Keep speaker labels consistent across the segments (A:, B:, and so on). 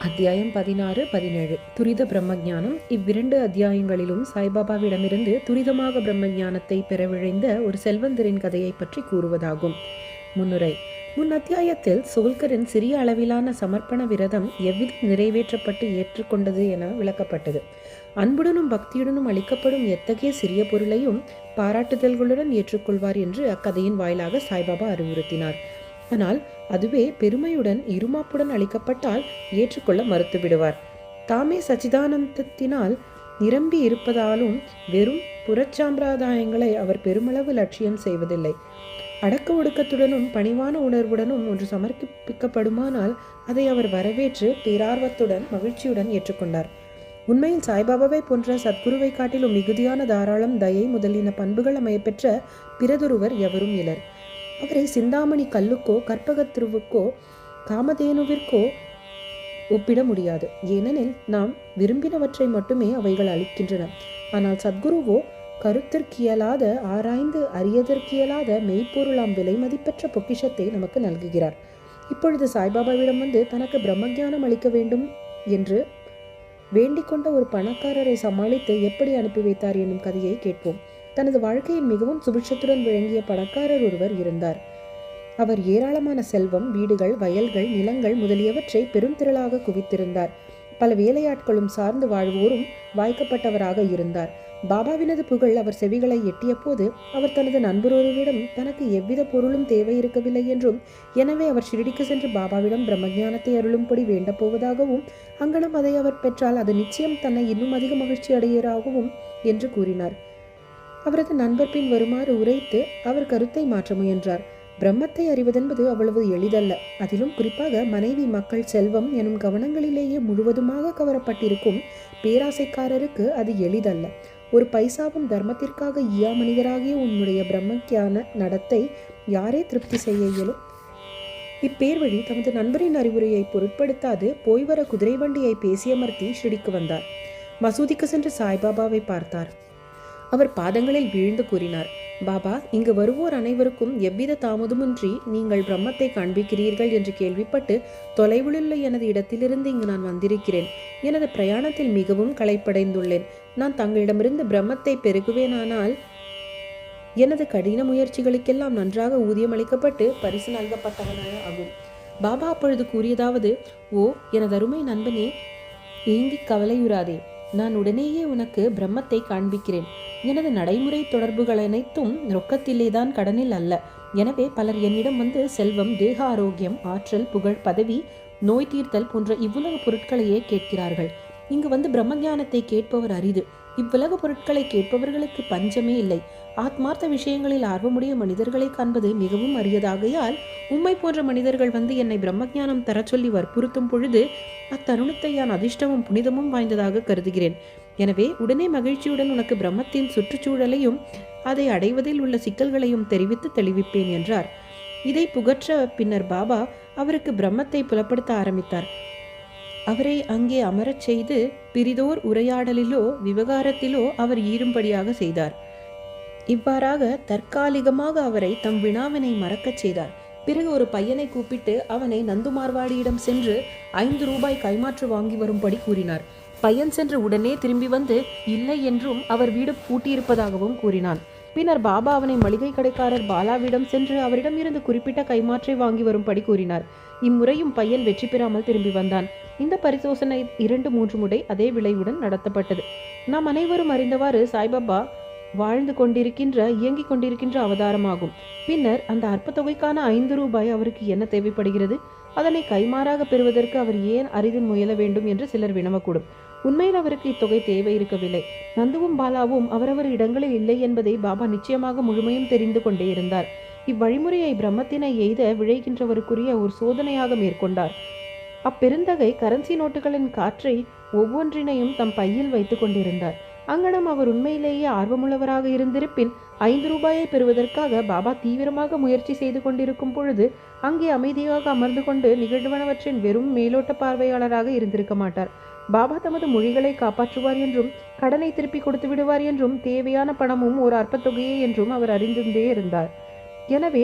A: அத்தியாயம் 16, 17 துரித பிரம்மஞானம். இவ்விரண்டு அத்தியாயங்களிலும் சாய்பாபாவிடமிருந்து துரிதமாக பிரம்மஞானத்தை பெற விழைந்த ஒரு செல்வந்தரின் கதையை பற்றி கூறுவதாகும். முன்னுரை. முன் அத்தியாயத்தில் சோல்கரின் சிறிய அளவிலான சமர்ப்பண விரதம் எவ்விதம் நிறைவேற்றப்பட்டு ஏற்றுக்கொண்டது என விளக்கப்பட்டது. அன்புடனும் பக்தியுடனும் அளிக்கப்படும் எத்தகைய சிறிய பொருளையும் பாராட்டுதல்களுடன் ஏற்றுக்கொள்வார் என்று அக்கதையின் வாயிலாக சாய்பாபா அறிவுறுத்தினார். ஆனால் அதுவே பெருமையுடன் இருமாப்புடன் அளிக்கப்பட்டால் ஏற்றுக்கொள்ள மறுத்துவிடுவார். தாமே சச்சிதானந்தத்தினால் நிரம்பி இருப்பதாலும் வெறும் புறச்சாம்பிரதாயங்களை அவர் பெருமளவு லட்சியம் செய்வதில்லை. அடக்க ஒடுக்கத்துடனும் பணிவான உணர்வுடனும் ஒன்று சமர்ப்பிக்கப்படுமானால் அதை அவர் வரவேற்று பேரார்வத்துடன் மகிழ்ச்சியுடன் ஏற்றுக்கொண்டார். உண்மையில் சாய்பாபாவை போன்ற சத்குருவை காட்டிலும் மிகுதியான தாராளம், தயை முதலின பண்புகள் அமையப்பெற்ற பிறதொருவர் எவரும் இலர். அவரை சிந்தாமணி கல்லுக்கோ கற்பகத்திருவுக்கோ காமதேனுவிற்கோ ஒப்பிட முடியாது. ஏனெனில் நாம் விரும்பினவற்றை மட்டுமே அவைகள் அளிக்கின்றன. ஆனால் சத்குருவோ கருத்திற்கியலாத, ஆராய்ந்து அறியதற்கியலாத மெய்ப்பொருளாம் விலை மதிப்பெற்ற பொக்கிஷத்தை நமக்கு நல்குகிறார். இப்பொழுது சாய்பாபாவிடம் வந்து தனக்கு பிரம்மஞானம் அளிக்க வேண்டும் என்று வேண்டிக் கொண்ட ஒரு பணக்காரரை சமாளித்து எப்படி அனுப்பி வைத்தார் என்னும் கதையை கேட்போம். தனது வாழ்க்கையில் மிகவும் சுபிட்சத்துடன் விளங்கிய பணக்காரர் ஒருவர் இருந்தார். அவர் ஏராளமான செல்வம், வீடுகள், வயல்கள், நிலங்கள் முதலியவற்றை பெருந்திரளாக குவித்திருந்தார். பல வேலையாட்களும் சார்ந்து வாழ்வோரும் வாய்க்கப்பட்டவராக இருந்தார். பாபாவினது புகழ் அவர் செவிகளை எட்டிய போது அவர் தனது நண்பரொருவிடம் தனக்கு எவ்வித பொருளும் தேவை இருக்கவில்லை என்றும், எனவே அவர் ஷிரடிக்கு சென்று பாபாவிடம் பிரம்மஞானத்தை அருளும்படி வேண்டப் போவதாகவும், அங்கனம் அதை அவர் பெற்றால் அது நிச்சயம் தன்னை இன்னும் அதிக மகிழ்ச்சி அடைகிறாகவும் என்று கூறினார். அவரது நண்பர் பின் வருமாறு உரைத்து அவர் கருத்தை மாற்ற முயன்றார். பிரம்மத்தை அறிவதென்பது அவ்வளவு எளிதல்ல. அதிலும் குறிப்பாக மனைவி, மக்கள், செல்வம் எனும் கவனங்களிலேயே முழுவதுமாக கவரப்பட்டிருக்கும் பேராசைக்காரருக்கு அது எளிதல்ல. ஒரு பைசாவும் தர்மத்திற்காக ஈயா மனிதராகிய உன்னுடைய பிரம்மஞான நடத்தை யாரே திருப்தி செய்ய இயலும்? இப்பேர் வழி தமது நண்பரின் அறிவுரையை பொருட்படுத்தாது போய்வர குதிரை வண்டியை பேசியமர்த்தி ஷிரடிக்கு வந்தார். மசூதிக்கு சென்று சாய்பாபாவை பார்த்தார். அவர் பாதங்களில் வீழ்ந்து கூறினார், பாபா, இங்கு வருவோர் அனைவருக்கும் எவ்வித தாமதமின்றி நீங்கள் பிரம்மத்தை காண்பிக்கிறீர்கள் என்று கேள்விப்பட்டு தொலைவிலுள்ள எனது இடத்திலிருந்து இங்கு நான் வந்திருக்கிறேன். எனது பிரயாணத்தில் மிகவும் களைப்படைந்துள்ளேன். நான் தங்களிடமிருந்து பிரம்மத்தை பெருகுவேனானால் எனது கடின முயற்சிகளுக்கெல்லாம் நன்றாக ஊதியம் அளிக்கப்பட்டு பரிசு நல்கப்பட்டவனாக ஆகும். பாபா அப்பொழுது கூறியதாவது, ஓ எனது அருமை நண்பனே, ஏங்கி கவலையுறாதே. நான் உடனேயே உனக்கு பிரம்மத்தை காண்பிக்கிறேன். எனது நடைமுறை தொடர்புகள் அனைத்தும் ரொக்கத்திலேதான், கடனில் அல்ல. எனவே பலர் என்னிடம் வந்து செல்வம், தேக ஆரோக்கியம், ஆற்றல், புகழ், பதவி, நோய் தீர்த்தல் போன்ற இவ்வுலக பொருட்களையே கேட்கிறார்கள். இங்கு வந்து பிரம்மஞானத்தை கேட்பவர் அரிது. இவ்வுலக பொருட்களை கேட்பவர்களுக்கு பஞ்சமே இல்லை. ஆத்மார்த்த விஷயங்களில் ஆர்வமுடைய மனிதர்களை காண்பது மிகவும் அரியதாகையால் உம்மை போன்ற மனிதர்கள் வந்து என்னை பிரம்மஞானம் தர சொல்லி வற்புறுத்தும் பொழுது அத்தருணத்தை நான் அதிர்ஷ்டமும் புனிதமும் வாய்ந்ததாக கருதுகிறேன். எனவே உடனே மகிழ்ச்சியுடன் உனக்கு பிரம்மத்தின் சுற்றுச்சூழலையும் அதை அடைவதில் உள்ள சிக்கல்களையும் தெரிவித்து தெளிவிப்பேன் என்றார். இதை புகற்ற பின்னர் பாபா அவருக்கு பிரம்மத்தை புலப்படுத்த ஆரம்பித்தார். அவரை அங்கே அமரச் செய்து பிரிதோர் உரையாடலிலோ விவகாரத்திலோ அவர் ஈரும்படியாக செய்தார். இவ்வாறாக தற்காலிகமாக அவரை தம் வினாவினை மறக்கச் செய்தார். பிறகு ஒரு பையனை கூப்பிட்டு அவனை நந்துமார்வாடியிடம் சென்று 5 ரூபாய் கைமாற்று வாங்கி வரும்படி கூறினார். பையன் சென்று உடனே திரும்பி வந்து இல்லை என்றும் அவர் வீடு பூட்டியிருப்பதாகவும் கூறினான். பின்னர் பாபா அவனை மளிகை கடைக்காரர் பாலாவிடம் சென்று அவரிடம் இருந்து குறிப்பிட்ட கைமாற்றை வாங்கி வரும்படி கூறினார். இம்முறையும் பையன் வெற்றி பெறாமல் திரும்பி வந்தான். இந்த பரிசோசனை 2-3 முறை அதே விளைவுடன் நடத்தப்பட்டது. நாம் அனைவரும் அறிந்தவாறு சாய்பாபா வாழ்ந்து கொண்டிருக்கின்ற, இயங்கிக் கொண்டிருக்கின்ற அவதாரமாகும். பின்னர் அந்த அற்ப தொகைக்கான 5 ரூபாய் அவருக்கு என்ன தேவைப்படுகிறது? அதனை கைமாறாக பெறுவதற்கு அவர் ஏன் அரிதில் முயல வேண்டும் என்று சிலர் வினவக்கூடும். உண்மையில் அவருக்கு இத்தொகை தேவை இருக்கவில்லை. நந்துவும் பாலாவும் அவரவர் இடங்களில் இல்லை என்பதை பாபா நிச்சயமாக முழுமையும் தெரிந்து கொண்டே இருந்தார். இவ்வழிமுறையை பிரம்மத்தினை எய்த விழைகின்றவருக்குரிய ஒரு சோதனையாக மேற்கொண்டார். அப்பெருந்தகை கரன்சி நோட்டுகளின் காற்றை ஒவ்வொன்றினையும் தம் பையில் வைத்து கொண்டிருந்தார். அங்கனம் அவர் உண்மையிலேயே ஆர்வமுள்ளவராக இருந்திருப்பின் 5 ரூபாயை பெறுவதற்காக பாபா தீவிரமாக முயற்சி செய்து கொண்டிருக்கும் பொழுது அங்கே அமைதியாக அமர்ந்து கொண்டு நிகழ்வனவற்றின் வெறும் மேலோட்ட பார்வையாளராக இருந்திருக்க மாட்டார். பாபா தமது மொழிகளை காப்பாற்றுவார் என்றும், கடனை திருப்பி கொடுத்து விடுவார் என்றும், தேவையான பணமும் ஒரு அற்ப தொகையே என்றும் அவர் அறிந்திருந்தே இருந்தார். எனவே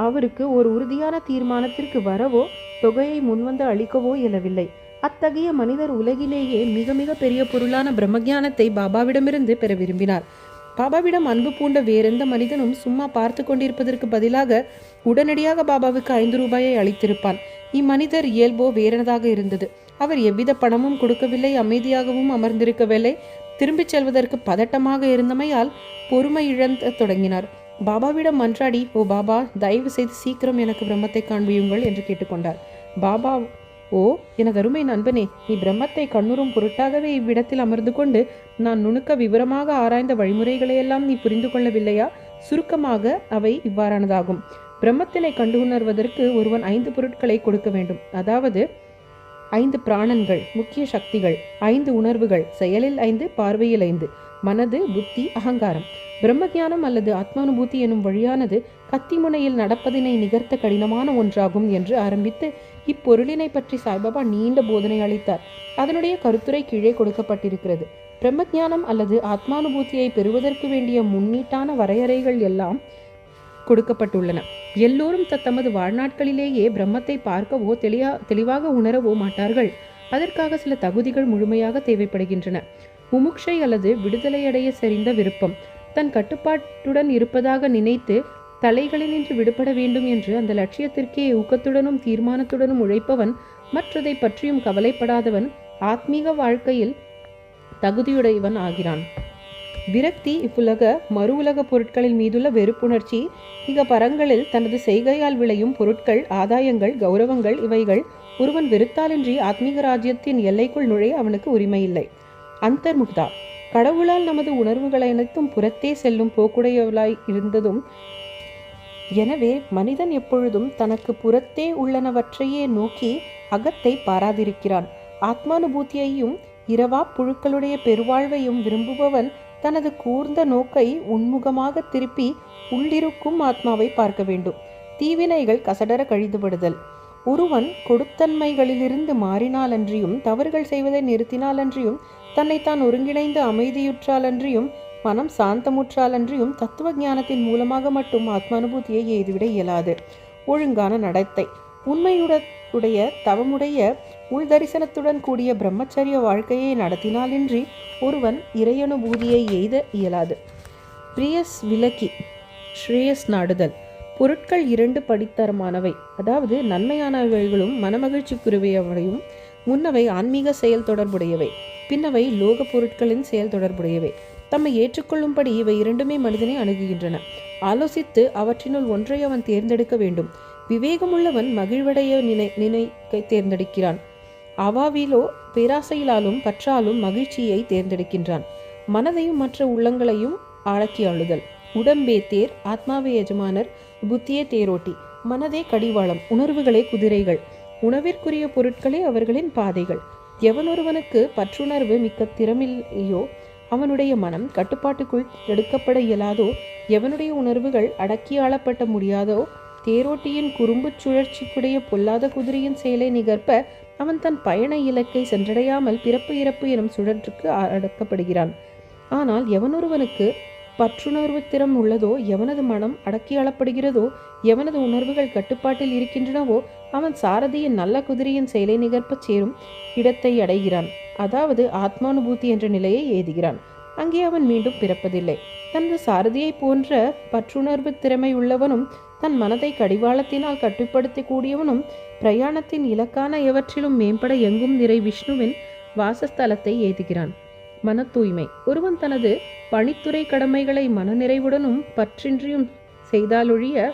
A: அவருக்கு ஒரு உறுதியான தீர்மானத்திற்கு வரவோ தொகையை முன்வந்து அளிக்கவோ இயலவில்லை. அத்தகைய மனிதர் உலகிலேயே மிக மிக பெரிய பொருளான பிரம்மஞானத்தை பாபாவிடமிருந்து பெற விரும்பினார். பாபாவிடம் அன்பு பூண்ட வேறெந்த மனிதனும் சும்மா பார்த்து கொண்டிருப்பதற்கு பதிலாக உடனடியாக பாபாவுக்கு 5 ரூபாயை அளித்திருப்பான். இம்மனிதர் இயல்போ வேறனதாக இருந்தது. அவர் எவ்வித பணமும் கொடுக்கவில்லை, அமைதியாகவும் அமர்ந்திருக்கவில்லை. திரும்பிச் செல்வதற்கு பதட்டமாக இருந்தமையால் பொறுமை இழந்த தொடங்கினார். பாபாவிடம் மன்றாடி, ஓ பாபா, தயவு செய்து சீக்கிரம் எனக்கு பிரம்மத்தை காண்பியுங்கள் என்று கேட்டுக்கொண்டார். பாபா, ஓ எனது அருமை நண்பனே, நீ பிரம்மத்தை கண்ணுறும் பொருட்டாகவே இவ்விடத்தில் அமர்ந்து கொண்டு நான் நுணுக்க விவரமாக ஆராய்ந்த வழிமுறைகளையெல்லாம் நீ புரிந்து கொள்ளவில்லையா? சுருக்கமாக அவை இவ்வாறானதாகும். பிரம்மத்தினை கண்டு உணர்வதற்கு ஒருவன் 5 பொருட்களை கொடுக்க வேண்டும். அதாவது 5 பிராணன்கள், முக்கிய சக்திகள், 5 உணர்வுகள், செயலில் 5, பார்வையில் 5, மனது, புத்தி, அகங்காரம். பிரம்மஞானம் அல்லது ஆத்மானுபூதி எனும் வழியானது கத்திமுனையில் நடப்பதினை நிகர்த்த கடினமான ஒன்றாகும் என்று ஆரம்பித்து இப்பொருளினை பற்றி சாய்பாபா நீண்ட போதனை அளித்தார். அதனுடைய கருத்துரை கீழே கொடுக்கப்பட்டிருக்கிறது. பிரம்மஞானம் அல்லது ஆத்மானுபூதியை பெறுவதற்கு வேண்டிய முன்னீட்டான வரையறைகள் எல்லாம் கொடுக்கப்பட்டுள்ளன. எல்லோரும் தத்தமது வாழ்நாட்களிலேயே பிரம்மத்தை பார்க்கவோ தெளிவாக உணரவோ மாட்டார்கள். அதற்காக சில தகுதிகள் முழுமையாக தேவைப்படுகின்றன. முமுட்சை அல்லது விடுதலையடைய செறிந்த விருப்பம், தன் கட்டுப்பாட்டுடன் இருப்பதாக நினைத்து தலைகளினின்று விடுபட வேண்டும் என்று அந்த லட்சியத்திற்கே ஊக்கத்துடனும் தீர்மானத்துடனும் உழைப்பவன், மற்றதை பற்றியும் கவலைப்படாதவன் ஆத்மீக வாழ்க்கையில் தகுதியுடையவன் ஆகிறான். விரக்தி இவ்வுலக மறு உலக பொருட்களில் மீதுள்ள வெறுப்புணர்ச்சி, மிக பரங்களில் தனது செய்கையால் விளையும் பொருட்கள், ஆதாயங்கள், கௌரவங்கள் இவைகள் ஒருவன் வெறுத்தாலின்றி ஆத்மீக ராஜ்யத்தின் எல்லைக்குள் நுழைய அவனுக்கு உரிமையில்லை. அந்தர்முக்தா, கடவுளால் நமது உணர்வுகளை அனைத்தும் புறத்தே செல்லும் போக்குடையவளாய் இருந்ததும், எனவே மனிதன் எப்பொழுதும் தனக்கு புறத்தே உள்ளனவற்றையே நோக்கி அகத்தை பாராதிருக்கிறான். ஆத்மானுபூதியையும் இரவா புழுக்களுடைய பெருவாழ்வையும் விரும்புபவன் தனது கூர்ந்த நோக்கை உன்முகமாக திருப்பி உள்ளிருக்கும் ஆத்மாவை பார்க்க வேண்டும். தீவினைகள் கசடர கழிதுபடுதல். ஒருவன் கொடுத்தன்மைகளிலிருந்து மாறினாலன்றியும், தவறுகள் செய்வதை நிறுத்தினாலன்றியும், தன்னைத்தான் ஒருங்கிணைந்து அமைதியுற்றாலன்றியும், மனம் சாந்தமுற்றாலன்றியும் தத்துவ ஞானத்தின் மூலமாக மட்டும் ஆத்மானுபூதியை எய்துவிட இயலாது. ஒழுங்கான நடத்தை, உண்மையுடைய தவமுடைய உள்தரிசனத்துடன் கூடிய பிரம்மச்சரிய வாழ்க்கையை நடத்தினாலின்றி ஒருவன் இறையனுபூதியை எய்த இயலாது. பிரியஸ் விலக்கி ஸ்ரேயஸ் நாடுதல். பொருட்கள் 2 படித்தரமானவை. அதாவது நன்மையானவைகளும் மனமகிழ்ச்சிக்குரியவையும். முன்னவை ஆன்மீக செயல் தொடர்புடையவை, பின்னவை லோக பொருட்களின் செயல் தொடர்புடையவை. தம்மை ஏற்றுக்கொள்ளும்படி இவை இரண்டுமே மனிதனை அணுகுகின்றன. ஆலோசித்து அவற்றினுள் ஒன்றை அவன் தேர்ந்தெடுக்க வேண்டும். விவேகமுள்ளவன் மகிழ்வடைய நினைக்கை தேர்ந்தெடுக்கிறான். அவாவிலோ பேராசையிலாலும் பற்றாலும் மகிழ்ச்சியை தேர்ந்தெடுக்கின்றான். மனதையும் மற்ற உள்ளங்களையும் அடக்கி ஆளுதல். உடம்பே தேர், ஆத்மாவே எஜமானர், புத்தியே தேரோட்டி. மனதே கடிவாளம், உணர்வுகளே குதிரைகள், உணவிற்குரிய பொருட்களே அவர்களின் பாதைகள். எவனொருவனுக்கு பற்றுணர்வு மிக்க திறமில்லையோ அவனுடைய மனம் கட்டுப்பாட்டுக்குள் எடுக்கப்பட இயலாதோ, எவனுடைய உணர்வுகள் அடக்கி ஆளப்பட முடியாதோ, தேரோட்டியின் குறும்பு சுழற்சிக்குடைய பொல்லாத குதிரையின் செயலை நிகர்ப்ப அவன் தன் பயண இலக்கை சென்றடையாமல் பிறப்பு இறப்பு எனும் சுழற்றுக்கு அடக்கப்படுகிறான். ஆனால் எவனொருவனுக்கு பற்றுணர்வு திறம் உள்ளதோ, எவனது மனம் அடக்கியாளப்படுகிறதோ, எவனது உணர்வுகள் கட்டுப்பாட்டில் இருக்கின்றனவோ அவன் சாரதியின் நல்ல குதிரையின் செயலை நிகர்ப்பச் சேரும் இடத்தை அடைகிறான். அதாவது ஆத்மானுபூதி என்ற நிலையை எய்துகிறான். அங்கே அவன் மீண்டும் பிறப்பதில்லை. தனது சாரதியை போன்ற பற்றுணர்வு திறமை உள்ளவனும் தன் மனதை கடிவாளத்தினால் கட்டுப்படுத்த கூடியவனும் பிரயாணத்தின் இலக்கான எவற்றிலும் மேம்பட எங்கும் நிறை விஷ்ணுவின் வாசஸ்தலத்தை எய்துகிறான். மன தூய்மை. ஒருவன் தனது பணித்துறை கடமைகளை மனநிறைவுடனும் பற்றின்றியும் செய்தாலொழிய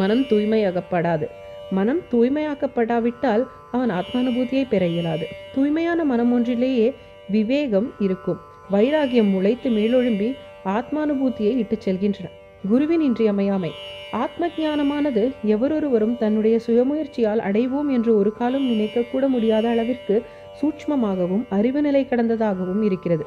A: மனம் தூய்மையாகப்படாது. மனம் தூய்மையாக்கப்படாவிட்டால் அவன் ஆத்மானுபூதியை பெற இயலாது. தூய்மையான மனம் ஒன்றிலேயே விவேகம் இருக்கும். வைராகியம் முளைத்து மேலொழும்பி ஆத்மானுபூதியை இட்டுச் செல்கின்றன. குருவின் இன்றியமையாமை. ஆத்ம ஞானமானது எவரொருவரும் தன்னுடைய சுயமுயற்சியால் அடைவோம் என்று ஒரு காலம் நினைக்கக்கூட முடியாத அளவிற்கு சூட்ச்மமாகவும் அறிவு நிலை கடந்ததாகவும் இருக்கிறது.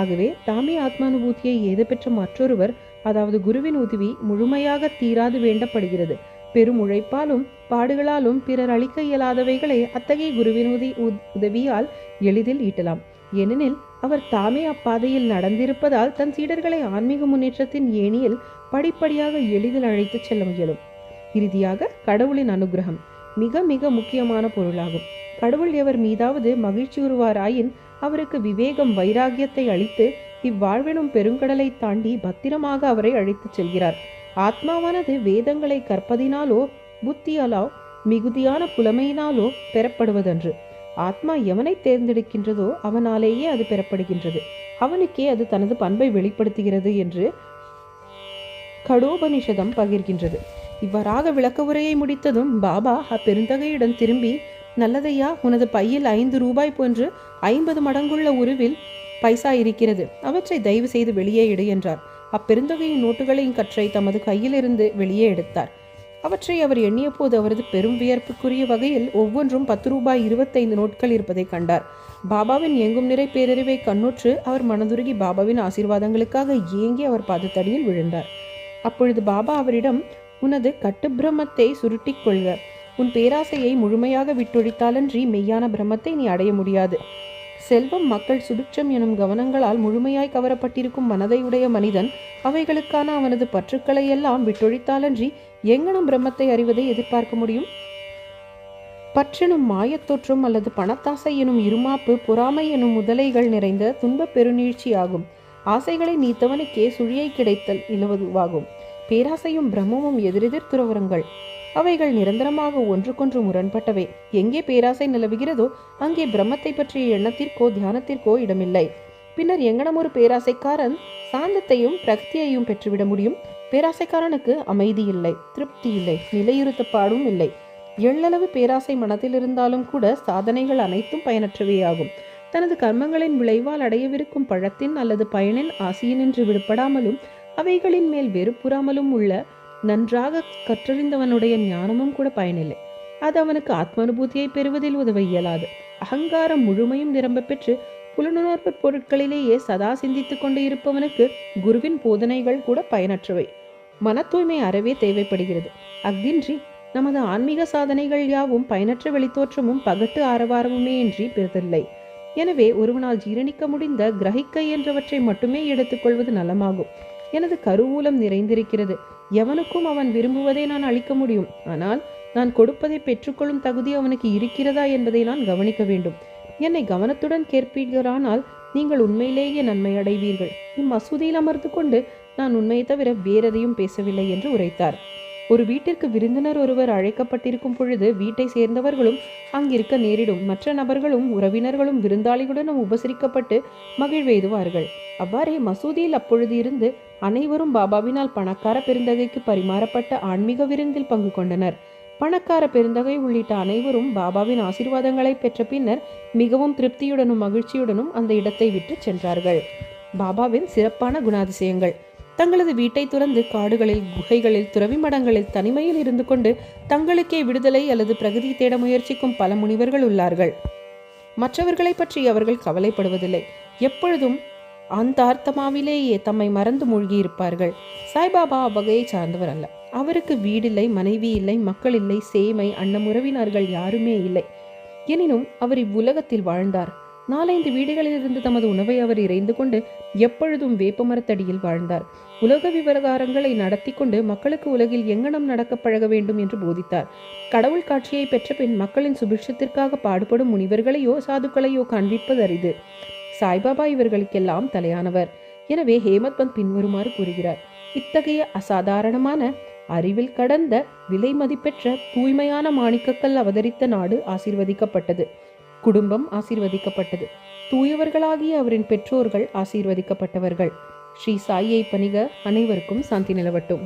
A: ஆகவே தாமே ஆத்மானுபூதியை எய்த பெற்ற மற்றொருவர், அதாவது குருவின் உதவி முழுமையாக தீராது வேண்டப்படுகிறது. பெரும் உழைப்பாலும் பாடுகளாலும் பிறர் அளிக்க இயலாதவைகளை அத்தகைய குருவின் உதவியால் எளிதில் ஈட்டலாம். ஏனெனில் அவர் தாமே அப்பாதையில் நடந்திருப்பதால் தன் சீடர்களை ஆன்மீக முன்னேற்றத்தின் ஏணியில் படிப்படியாக எளிதில் அழைத்துச் செல்ல இயலும். இறுதியாக கடவுளின் அனுகிரகம் மிக மிக முக்கியமான பொருளாகும். கடவுள் எவர் மீதாவது மகிழ்ச்சியுறுவாராயின் அவருக்கு விவேகம் வைராகியத்தை அளித்து இவ்வாழ்வெனும் பெருங்கடலை தாண்டி பத்திரமாக அவரை அழைத்துச் செல்கிறார். ஆத்மாவானது வேதங்களை கற்பதினாலோ புத்தியாலோ மிகுதியான புலமையினாலோ பெறப்படுவதன்று. ஆத்மா எவனை தேர்ந்தெடுக்கின்றதோ அவனாலேயே அது பெறப்படுகின்றது. அவனுக்கே அது தனது பண்பை வெளிப்படுத்துகிறது என்று கடோபனிஷதம் பகிர்கின்றது. இவ்வாறாக விளக்க உரையை முடித்ததும் பாபா அப்பெருந்தகையிடம் திரும்பி, நல்லதையா, உனது பையில் 5 ரூபாய் போன்று 50 மடங்குள்ள உருவில் பைசா இருக்கிறது, அவற்றை தயவு செய்து வெளியே எடு என்றார். அப்பெருந்தகையின் நோட்டுகளையும் கற்றை தமது கையிலிருந்து வெளியே எடுத்தார். அவற்றை அவர் எண்ணிய போது அவரது பெரும் வியர்ப்புக்குரிய வகையில் ஒவ்வொன்றும் 10 ரூபாய் 25 நோட்கள் இருப்பதை கண்டார். பாபாவின் எங்கும் நிறை பேரறிவை கண்ணுற்று அவர் மனதுருகி பாபாவின் ஆசீர்வாதங்களுக்காக ஏங்கி அவர் பாதத்தடியில் விழுந்தார். அப்பொழுது பாபா அவரிடம், உனது கட்டு பிரம்மத்தை சுருட்டிக் கொள்க. உன் பேராசையை முழுமையாக விட்டொழித்தாலன்றி மெய்யான பிரம்மத்தை நீ அடைய முடியாது. செல்வம், மக்கள், சுபிட்சம் எனும் கவனங்களால் முழுமையாய் கவரப்பட்டிருக்கும் மனதை உடைய மனிதன் அவைகளுக்கான அவனது பற்றுக்களை எல்லாம் விட்டொழித்தாலன்றி எங்கனும் பிரம்மத்தை அறிவதை எதிர்பார்க்க முடியும்? பற்றெனும் மாயத்தோற்றம் அல்லது பணத்தாசை எனும் இருமாப்பு, பொறாமை எனும் முதலைகள் நிறைந்த துன்பப் பெருநீழ்ச்சியாகும். ஆசைகளை நீத்தவனுக்கே சுழியை கிடைத்தல் இலவதுவாகும். பேராசையும் பிரம்மமும் எதிரெதிர் துறவரங்கள். அவைகள் நிரந்தரமாக ஒன்றுக்கொன்று முரண்பட்டவை. எங்கே பேராசை நிலவுகிறதோ அங்கே பிரம்மத்தை பற்றிய எண்ணத்திற்கோ தியானத்திற்கோ இடமில்லை. பின்னர் எங்கனம் ஒரு பேராசைக்காரன் சாந்தத்தையும் பிரக்தியையும் பெற்றுவிட முடியும்? பேராசைக்காரனுக்கு அமைதி இல்லை, திருப்தி இல்லை, நிலையுறுத்தப்பாடும் இல்லை. எள்ளளவு பேராசை மனத்தில் இருந்தாலும் கூட சாதனைகள் அனைத்தும் பயனற்றவையாகும். தனது கர்மங்களின் விளைவால் அடையவிருக்கும் பழத்தின் அல்லது பயனின் ஆசையினின்று விடுபடாமலும் அவைகளின் மேல் வெறுப்புறாமலும் உள்ள நன்றாக கற்றறிந்தவனுடைய ஞானமும் கூட பயனில்லை. அது அவனுக்கு ஆத்மானுபூதியை பெறுவதில் உதவ இயலாது. அகங்காரம் முழுமையும் நிரம்ப பெற்று புலனுணர்வு பொருட்களிலேயே சதா சிந்தித்துக் கொண்டு இருப்பவனுக்கு குருவின் போதனைகள் கூட பயனற்றவை. மன தூய்மை அறவே தேவைப்படுகிறது. அஃதின்றி நமது ஆன்மீக சாதனைகள் யாவும் பயனற்ற வெளித்தோற்றமும் பகட்டு ஆரவாரமுமே இன்றி பிறதில்லை. எனவே ஒருவனால் ஜீரணிக்க முடிந்த கிரகிக்க என்றவற்றை மட்டுமே எடுத்துக்கொள்வது நலமாகும். எனது கருவூலம் நிறைந்திருக்கிறது. எவனுக்கும் அவன் விரும்புவதை நான் அளிக்க முடியும். ஆனால் நான் கொடுப்பதை பெற்றுக்கொள்ளும் தகுதி அவனுக்கு இருக்கிறதா என்பதை நான் கவனிக்க வேண்டும். என்னை கவனத்துடன் கேட்பீர்களானால் நீங்கள் உண்மையிலேயே நன்மை அடைவீர்கள். இம்மசூதியில் அமர்ந்து கொண்டு நான் உண்மையை தவிர வேறெதையும் பேசவில்லை என்று உரைத்தார். ஒரு வீட்டிற்கு விருந்தினர் ஒருவர் அழைக்கப்பட்டிருக்கும் பொழுது வீட்டை சேர்ந்தவர்களும் அங்கிருக்க நேரிடும். மற்ற நபர்களும் உறவினர்களும் விருந்தாளிகளுடன் உபசரிக்கப்பட்டு மகிழ்வெய்துவார்கள். அவ்வாறே மசூதியில் அப்பொழுது இருந்து அனைவரும் பாபாவினால் பணக்கார பெருந்தகைக்கு பரிமாறப்பட்ட ஆன்மீக விருந்தில் பங்கு கொண்டனர். பணக்கார பெருந்தகை உள்ளிட்ட அனைவரும் பாபாவின் ஆசீர்வாதங்களை பெற்ற பின்னர் மிகவும் திருப்தியுடனும் மகிழ்ச்சியுடனும் அந்த இடத்தை விட்டு சென்றார்கள். பாபாவின் சிறப்பான குணாதிசயங்கள். தங்களது வீட்டை துறந்து காடுகளில், குகைகளில், துறவி மடங்களில் தனிமையில் இருந்து கொண்டு தங்களுக்கே விடுதலை அல்லது பிரகதி தேட முயற்சிக்கும் பல முனிவர்கள் உள்ளார்கள். மற்றவர்களை பற்றி அவர்கள் கவலைப்படுவதில்லை. எப்பொழுதும் அந்த ஆர்த்தமாவிலேயே தம்மை மறந்து மூழ்கியிருப்பார்கள். சாய்பாபா அவ்வகையை சார்ந்தவர் அல்ல. அவருக்கு வீடில்லை, மனைவி இல்லை, மக்கள் இல்லை, சேமை, அண்ணம், உறவினர்கள் யாருமே இல்லை. எனினும் அவர் இவ்வுலகத்தில் வாழ்ந்தார். 4-5 வீடுகளிலிருந்து தமது உணவை அவர் இறைந்து கொண்டு எப்பொழுதும் வேப்பமரத்தடியில் வாழ்ந்தார். உலக விவகாரங்களை நடத்தி கொண்டு மக்களுக்கு உலகில் எங்கனம் நடக்க பழக வேண்டும் என்று போதித்தார். கடவுள் காட்சியை பெற்ற பின் மக்களின் சுபிட்சத்திற்காக பாடுபடும் முனிவர்களையோ சாதுக்களையோ காண்பிப்பது அரிது. சாய்பாபா இவர்களுக்கெல்லாம் தலையானவர். எனவே ஹேமத் பந்த் பின்வருமாறு கூறுகிறார்: இத்தகைய அசாதாரணமான, அறிவில் கடந்த, விலை மதிப்பெற்ற, தூய்மையான மாணிக்கக்கல் அவதரித்த நாடு ஆசீர்வதிக்கப்பட்டது. குடும்பம் ஆசீர்வதிக்கப்பட்டது. தூயவர்களாகிய அவரின் பெற்றோர்கள் ஆசீர்வதிக்கப்பட்டவர்கள். ஸ்ரீ சாயியை பணிக. அனைவருக்கும் சாந்தி நிலவட்டும்.